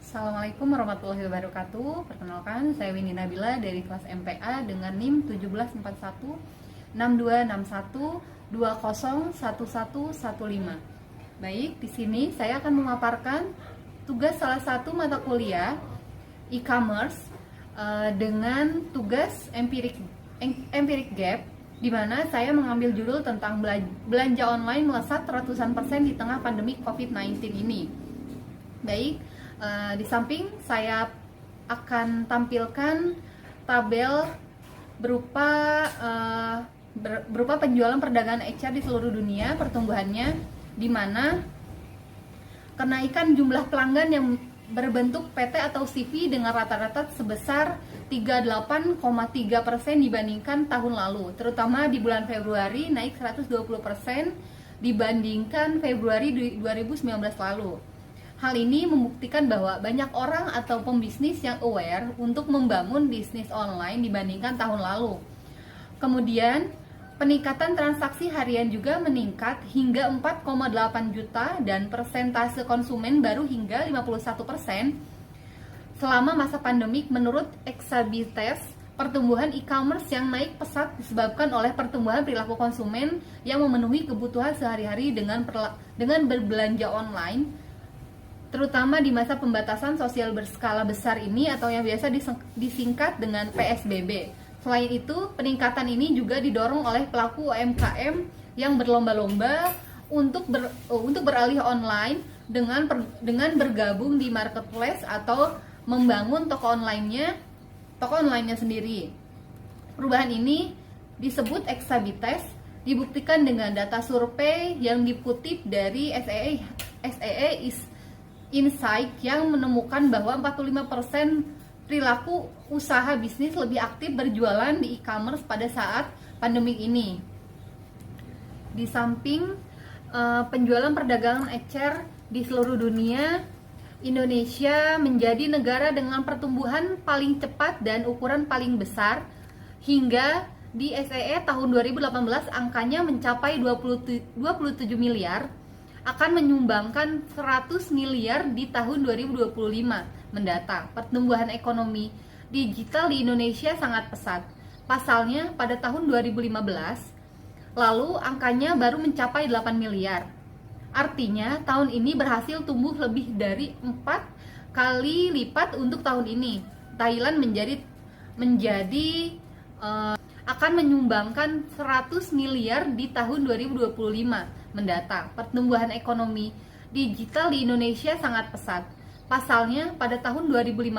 Assalamualaikum warahmatullahi wabarakatuh. Perkenalkan, saya Winnie Nabila dari kelas MPA dengan NIM 1741 6261 201115. Baik, di sini saya akan memaparkan tugas salah satu mata kuliah e-commerce dengan tugas empiric gap, di mana saya mengambil judul tentang belanja online melesat ratusan persen di tengah pandemi COVID-19 ini. Baik, di samping saya akan tampilkan tabel berupa penjualan perdagangan HR di seluruh dunia, pertumbuhannya, di mana kenaikan jumlah pelanggan yang berbentuk PT atau CV dengan rata-rata sebesar 38,3% dibandingkan tahun lalu, terutama di bulan Februari naik 120% dibandingkan Februari 2019 lalu. Hal ini membuktikan bahwa banyak orang atau pembisnis yang aware untuk membangun bisnis online dibandingkan tahun lalu. Kemudian, peningkatan transaksi harian juga meningkat hingga 4,8 juta dan persentase konsumen baru hingga 51%. Selama masa pandemik, menurut Exabites, pertumbuhan e-commerce yang naik pesat disebabkan oleh pertumbuhan perilaku konsumen yang memenuhi kebutuhan sehari-hari dengan berbelanja online, terutama di masa pembatasan sosial berskala besar ini atau yang biasa disingkat dengan PSBB. Selain itu, peningkatan ini juga didorong oleh pelaku UMKM yang berlomba-lomba untuk beralih online dengan bergabung di marketplace atau membangun toko online-nya sendiri. Perubahan ini disebut Exabites, dibuktikan dengan data survei yang dikutip dari SEE Insight yang menemukan bahwa 45% perilaku usaha bisnis lebih aktif berjualan di e-commerce pada saat pandemi ini. Di samping penjualan perdagangan HR di seluruh dunia, Indonesia menjadi negara dengan pertumbuhan paling cepat dan ukuran paling besar. Hingga di SEE tahun 2018 angkanya mencapai 27 miliar, akan menyumbangkan 100 miliar di tahun 2025 mendatang. Pertumbuhan ekonomi digital di Indonesia sangat pesat. Pasalnya pada tahun 2015 lalu angkanya baru mencapai 8 miliar. Artinya tahun ini berhasil tumbuh lebih dari 4 kali lipat untuk tahun ini. Thailand akan menyumbangkan 100 miliar di tahun 2025 mendatang. Pertumbuhan ekonomi digital di Indonesia sangat pesat. Pasalnya pada tahun 2015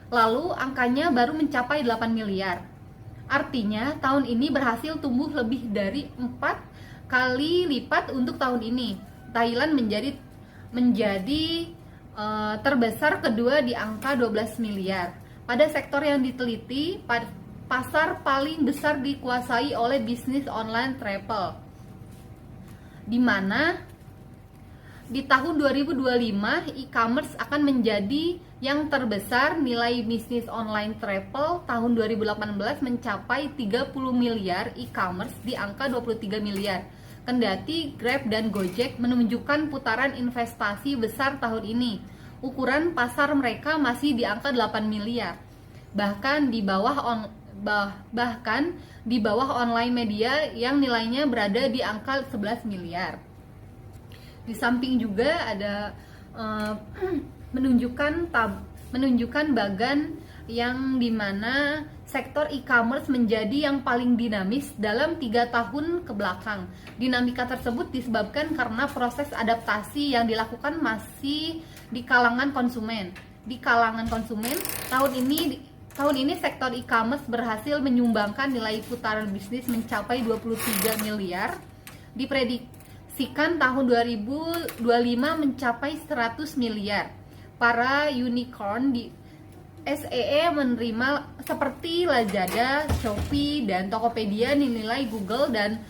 lalu angkanya baru mencapai 8 miliar. Artinya tahun ini berhasil tumbuh lebih dari 4 kali lipat untuk tahun ini. Thailand menjadi terbesar kedua di angka 12 miliar. Pada sektor yang diteliti, pasar paling besar dikuasai oleh bisnis online travel, di mana di tahun 2025 e-commerce akan menjadi yang terbesar. Nilai bisnis online travel tahun 2018 mencapai 30 miliar, e-commerce di angka 23 miliar. Kendati Grab dan Gojek menunjukkan putaran investasi besar tahun ini, ukuran pasar mereka masih di angka 8 miliar. Bahkan di bawah online media yang nilainya berada di angka 11 miliar. Di samping juga ada menunjukkan bagan yang dimana sektor e-commerce menjadi yang paling dinamis dalam 3 tahun ke belakang. Dinamika tersebut disebabkan karena proses adaptasi yang dilakukan masih di kalangan konsumen. Tahun ini sektor e-commerce berhasil menyumbangkan nilai putaran bisnis mencapai 23 miliar. Diprediksikan tahun 2025 mencapai 100 miliar. Para unicorn di SEE menerima seperti Lazada, Shopee, dan Tokopedia dinilai Google dan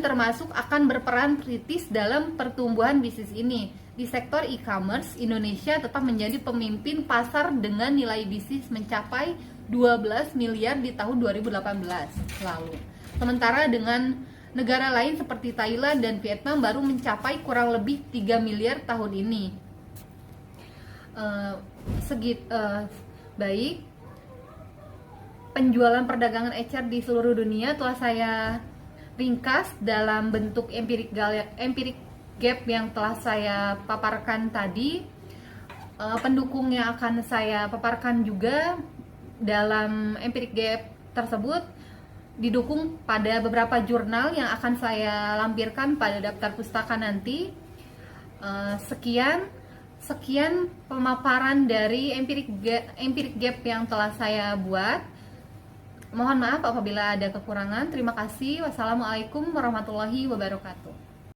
termasuk akan berperan kritis dalam pertumbuhan bisnis ini. Di sektor e-commerce, Indonesia tetap menjadi pemimpin pasar dengan nilai bisnis mencapai 12 miliar di tahun 2018 lalu. Sementara dengan negara lain seperti Thailand dan Vietnam baru mencapai kurang lebih 3 miliar tahun ini. baik. Penjualan perdagangan HR di seluruh dunia telah saya ringkas dalam bentuk empirik gap yang telah saya paparkan tadi. Pendukungnya akan saya paparkan juga dalam empirik gap tersebut, didukung pada beberapa jurnal yang akan saya lampirkan pada daftar pustaka nanti. Sekian pemaparan dari empirik gap yang telah saya buat. Mohon maaf apabila ada kekurangan. Terima kasih. Wassalamualaikum warahmatullahi wabarakatuh.